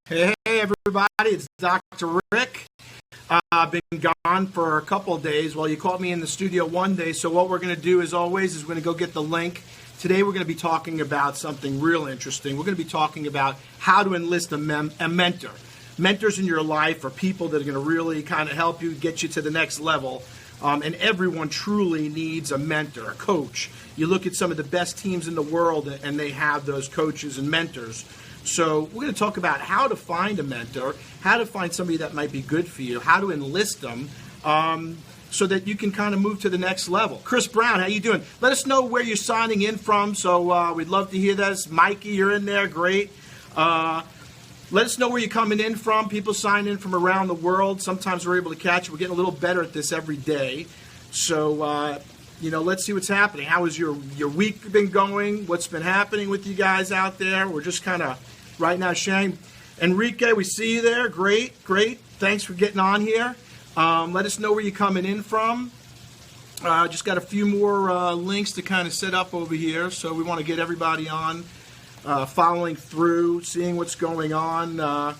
Hey everybody, it's Dr. Rick. I've been gone for a couple of days. Well, you caught me in the studio one day, so what we're going to do as always is we're going to go get the link. Today we're going to be talking about something real interesting. We're going to be talking about how to enlist a mentor. Mentors in your life are people that are going to really kind of help you, get you to the next level. And everyone truly needs a mentor, a coach. You look at some of the best teams in the world and they have those coaches and mentors. So we're going to talk about how to find a mentor, how to find somebody that might be good for you, how to enlist them so that you can kind of move to the next level. Chris Brown, how you doing? Let us know where you're signing in from. So we'd love to hear that. Mikey, you're in there. Great. Let us know where you're coming in from. People sign in from around the world. Sometimes we're able to catch it. We're getting a little better at this every day. So, let's see what's happening. How has your week been going? What's been happening with you guys out there? We're just kind of right now sharing. Enrique, we see you there. Great. Thanks for getting on here. Let us know where you're coming in from. Just got a few more links to kind of set up over here. So we want to get everybody on. Following through, seeing what's going on.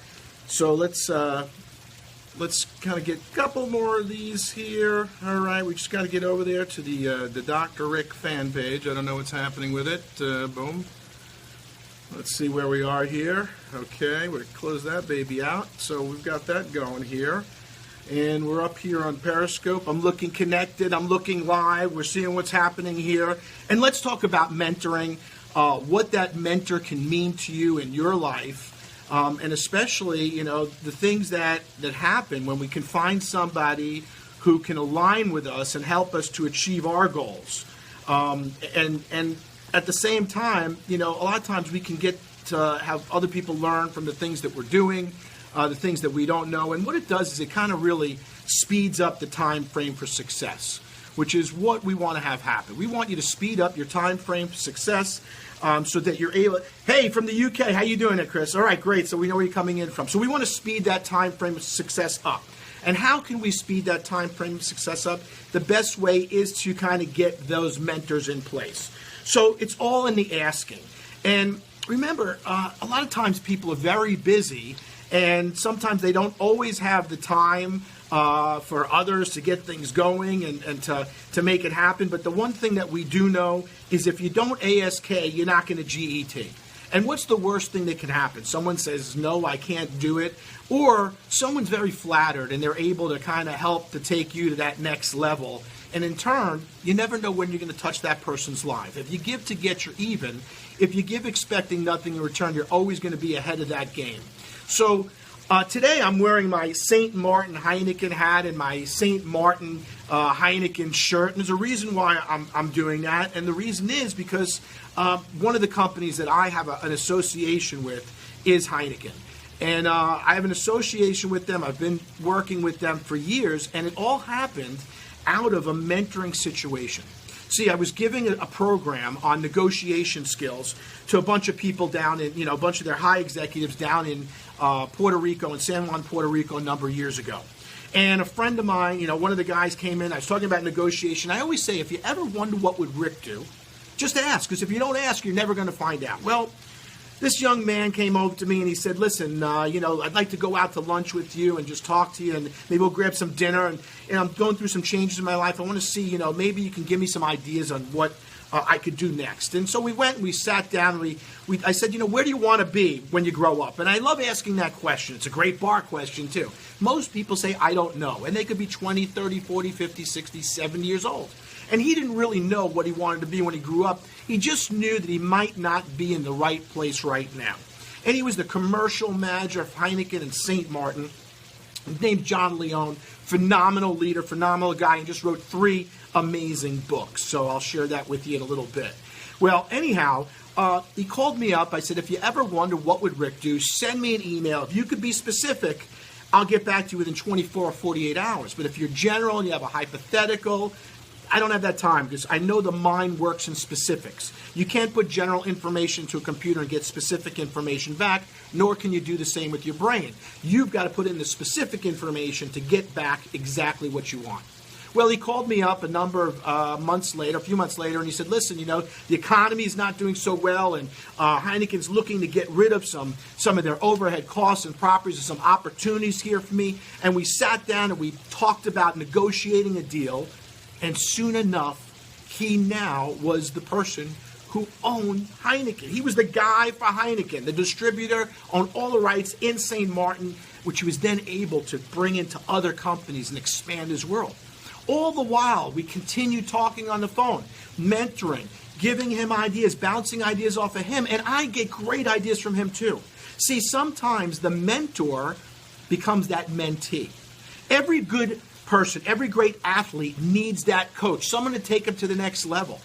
So let's kind of get a couple more of these here. All right, we just got to get over there to the Dr. Rick fan page. I don't know what's happening with it. Boom. Let's see where we are here. Okay, we'll close that baby out. So we've got that going here. And we're up here on Periscope. I'm looking connected. I'm looking live. We're seeing what's happening here. And let's talk about mentoring. What that mentor can mean to you in your life, and especially, the things that happen when we can find somebody who can align with us and help us to achieve our goals. And at the same time, a lot of times we can get to have other people learn from the things that we're doing, the things that we don't know. And what it does is it kind of really speeds up the time frame for success, which is what we want to have happen. We want you to speed up your time frame for success so that you're able. Hey, from the UK, how you doing there, Chris? All right, great. So we know where you're coming in from. So we want to speed that time frame of success up. And how can we speed that time frame of success up? The best way is to kind of get those mentors in place. So it's all in the asking. And remember, a lot of times people are very busy, and sometimes they don't always have the time for others to get things going and to make it happen. But the one thing that we do know is if you don't ASK, you're not going to GET. And what's the worst thing that can happen? Someone says, no, I can't do it. Or someone's very flattered and they're able to kind of help to take you to that next level. And in turn, you never know when you're going to touch that person's life. If you give to get your even, if you give expecting nothing in return, you're always going to be ahead of that game. So today I'm wearing my St. Martin Heineken hat and my St. Martin Heineken shirt. And there's a reason why I'm doing that. And the reason is because one of the companies that I have an association with is Heineken. And I have an association with them. I've been working with them for years. And it all happened out of a mentoring situation. See, I was giving a program on negotiation skills to a bunch of people down in, a bunch of their high executives down in Puerto Rico, in San Juan, Puerto Rico, a number of years ago. And a friend of mine, one of the guys came in. I was talking about negotiation. I always say, if you ever wonder what would Rick do, just ask, because if you don't ask, you're never going to find out. Well, this young man came over to me and he said, listen, I'd like to go out to lunch with you and just talk to you, and maybe we'll grab some dinner. And I'm going through some changes in my life. I want to see, maybe you can give me some ideas on what I could do next. And so we went and we sat down. And I said, where do you want to be when you grow up? And I love asking that question. It's a great bar question, too. Most people say, I don't know. And they could be 20, 30, 40, 50, 60, 70 years old. And he didn't really know what he wanted to be when he grew up. He just knew that he might not be in the right place right now. And he was the commercial manager of Heineken and St. Martin. His name's John Leone. Phenomenal leader, phenomenal guy, and just wrote 3 amazing books. So I'll share that with you in a little bit. Well, anyhow, he called me up. I said, if you ever wonder what would Rick do, send me an email. If you could be specific, I'll get back to you within 24 or 48 hours. But if you're general and you have a hypothetical, I don't have that time because I know the mind works in specifics. You can't put general information to a computer and get specific information back, nor can you do the same with your brain. You've got to put in the specific information to get back exactly what you want. Well, he called me up a number of months later, a few months later, and he said, listen, the economy is not doing so well, and Heineken's looking to get rid of some of their overhead costs and properties and some opportunities here for me. And we sat down and we talked about negotiating a deal, and soon enough, he now was the person who owned Heineken. He was the guy for Heineken, the distributor, owned all the rights in St. Martin, which he was then able to bring into other companies and expand his world. All the while, we continued talking on the phone, mentoring, giving him ideas, bouncing ideas off of him, and I get great ideas from him too. See, sometimes the mentor becomes that mentee. Every good person, every great athlete needs that coach, someone to take them to the next level.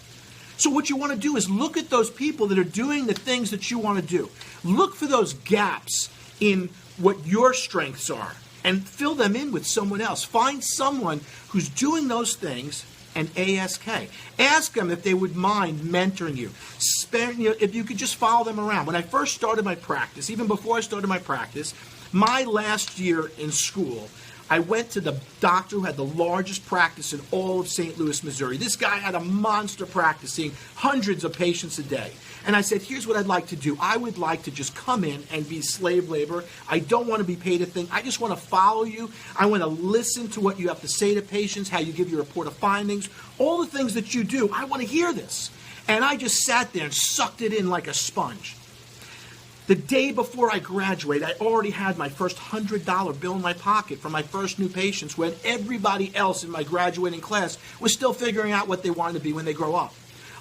So what you want to do is look at those people that are doing the things that you want to do. Look for those gaps in what your strengths are and fill them in with someone else. Find someone who's doing those things and ask. Ask them if they would mind mentoring you. If you could just follow them around. When I first started my practice, even before I started my practice, my last year in school, I went to the doctor who had the largest practice in all of St. Louis, Missouri. This guy had a monster practice, seeing hundreds of patients a day. And I said, here's what I'd like to do. I would like to just come in and be slave labor. I don't want to be paid a thing. I just want to follow you. I want to listen to what you have to say to patients, how you give your report of findings, all the things that you do. I want to hear this. And I just sat there and sucked it in like a sponge. The day before I graduated, I already had my first $100 bill in my pocket for my first new patients, when everybody else in my graduating class was still figuring out what they wanted to be when they grow up.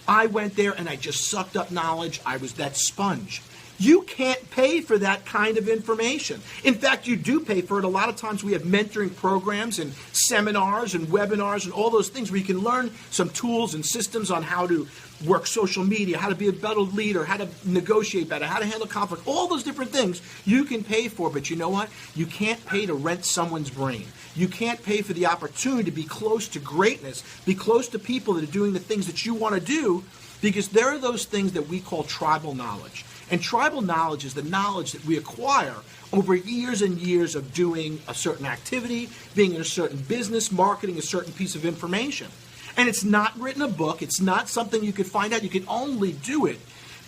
I went there and I just sucked up knowledge. I was that sponge. You can't pay for that kind of information. In fact, you do pay for it. A lot of times we have mentoring programs and seminars and webinars and all those things where you can learn some tools and systems on how to work social media, how to be a better leader, how to negotiate better, how to handle conflict, all those different things you can pay for. But you know what? You can't pay to rent someone's brain. You can't pay for the opportunity to be close to greatness, be close to people that are doing the things that you want to do, because there are those things that we call tribal knowledge. And tribal knowledge is the knowledge that we acquire over years and years of doing a certain activity, being in a certain business, marketing a certain piece of information. And it's not written in a book. It's not something you could find out. You can only do it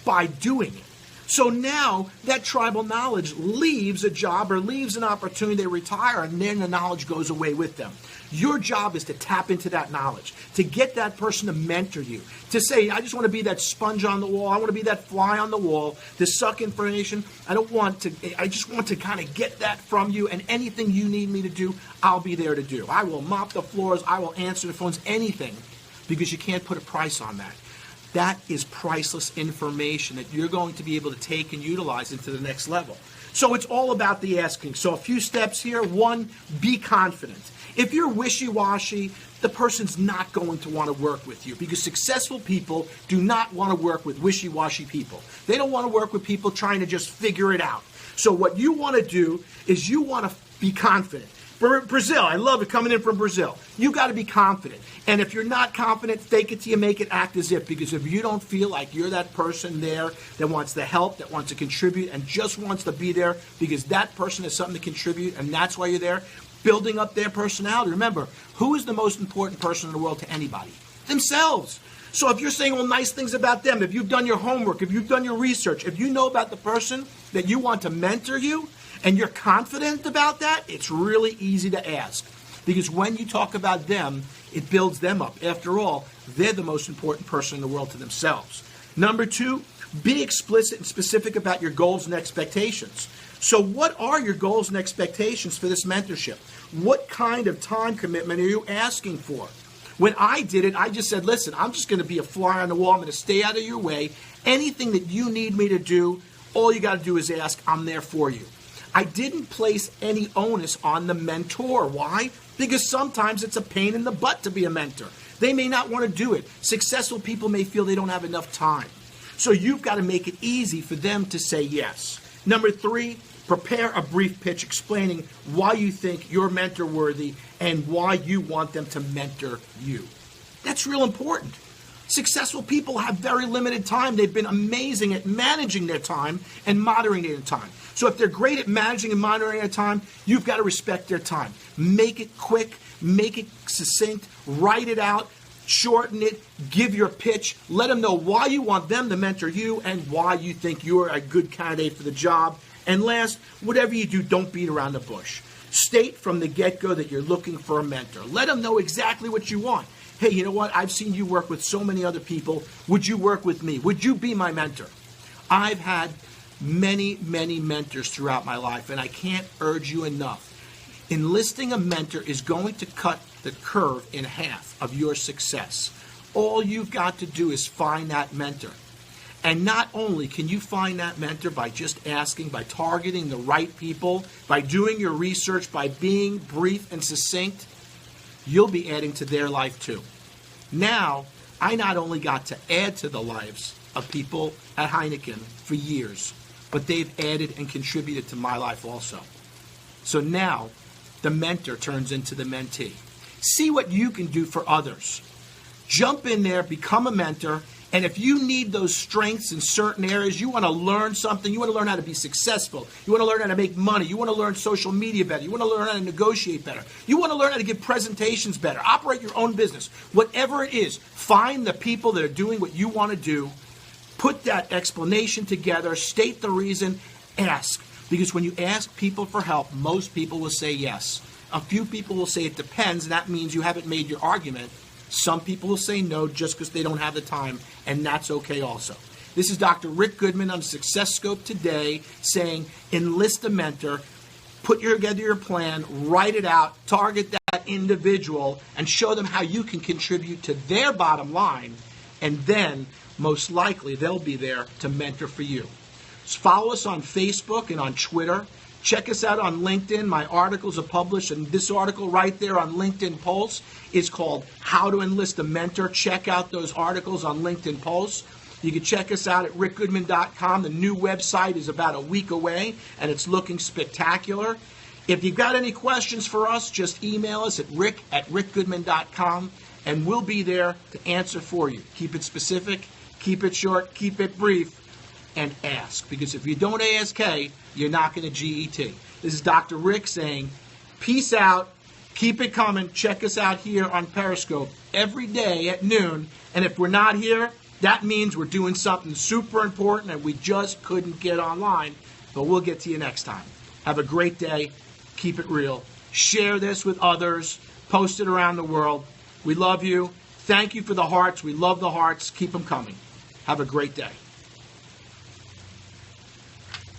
by doing it. So now that tribal knowledge leaves a job or leaves an opportunity, they retire, and then the knowledge goes away with them. Your job is to tap into that knowledge, to get that person to mentor you, to say, I just want to be that sponge on the wall. I want to be that fly on the wall, to suck information. I just want to kind of get that from you, and anything you need me to do, I'll be there to do. I will mop the floors. I will answer the phones, anything, because you can't put a price on that. That is priceless information that you're going to be able to take and utilize into the next level. So it's all about the asking. So a few steps here. One, be confident. If you're wishy-washy, the person's not going to want to work with you, because successful people do not want to work with wishy-washy people. They don't want to work with people trying to just figure it out. So what you want to do is you want to be confident. Brazil, I love it, coming in from Brazil. You got to be confident. And if you're not confident, fake it till you make it, act as if. Because if you don't feel like you're that person there that wants to help, that wants to contribute, and just wants to be there because that person has something to contribute, and that's why you're there, building up their personality. Remember, who is the most important person in the world to anybody? Themselves. So if you're saying all nice things about them, if you've done your homework, if you've done your research, if you know about the person that you want to mentor you, and you're confident about that, it's really easy to ask. Because when you talk about them, it builds them up. After all, they're the most important person in the world to themselves. Number two, be explicit and specific about your goals and expectations. So what are your goals and expectations for this mentorship? What kind of time commitment are you asking for? When I did it, I just said, listen, I'm just going to be a fly on the wall. I'm going to stay out of your way. Anything that you need me to do, all you got to do is ask. I'm there for you. I didn't place any onus on the mentor. Why? Because sometimes it's a pain in the butt to be a mentor. They may not want to do it. Successful people may feel they don't have enough time. So you've got to make it easy for them to say yes. Number three, prepare a brief pitch explaining why you think you're mentor worthy and why you want them to mentor you. That's real important. Successful people have very limited time. They've been amazing at managing their time and monitoring their time. So if they're great at managing and monitoring their time, you've got to respect their time. Make it quick, make it succinct, write it out, shorten it, give your pitch, let them know why you want them to mentor you and why you think you're a good candidate for the job. And last, whatever you do, don't beat around the bush. State from the get-go that you're looking for a mentor. Let them know exactly what you want. Hey, you know what? I've seen you work with so many other people. Would you work with me? Would you be my mentor? I've had many, many mentors throughout my life, and I can't urge you enough. Enlisting a mentor is going to cut the curve in half of your success. All you've got to do is find that mentor. And not only can you find that mentor by just asking, by targeting the right people, by doing your research, by being brief and succinct, you'll be adding to their life too. Now, I not only got to add to the lives of people at Heineken for years, but they've added and contributed to my life also. So now, the mentor turns into the mentee. See what you can do for others. Jump in there, become a mentor, and if you need those strengths in certain areas, you want to learn something, you want to learn how to be successful, you want to learn how to make money, you want to learn social media better, you want to learn how to negotiate better, you want to learn how to give presentations better, operate your own business, whatever it is, find the people that are doing what you want to do, put that explanation together, state the reason, ask. Because when you ask people for help, most people will say yes. A few people will say it depends, and that means you haven't made your argument. Some people will say no just because they don't have the time, and that's okay also. This is Dr. Rick Goodman on Success Scope today saying enlist a mentor, put together your plan, write it out, target that individual, and show them how you can contribute to their bottom line, and then most likely they'll be there to mentor for you. So follow us on Facebook and on Twitter. Check us out on LinkedIn. My articles are published, and this article right there on LinkedIn Pulse is called How to Enlist a Mentor. Check out those articles on LinkedIn Pulse. You can check us out at rickgoodman.com. The new website is about a week away, and it's looking spectacular. If you've got any questions for us, just email us at rick@rickgoodman.com, and we'll be there to answer for you. Keep it specific, keep it short, keep it brief, and ask. Because if you don't ASK, you're not going to GET. This is Dr. Rick saying, peace out, keep it coming. Check us out here on Periscope every day at noon. And if we're not here, that means we're doing something super important and we just couldn't get online. But we'll get to you next time. Have a great day. Keep it real. Share this with others. Post it around the world. We love you. Thank you for the hearts. We love the hearts. Keep them coming. Have a great day.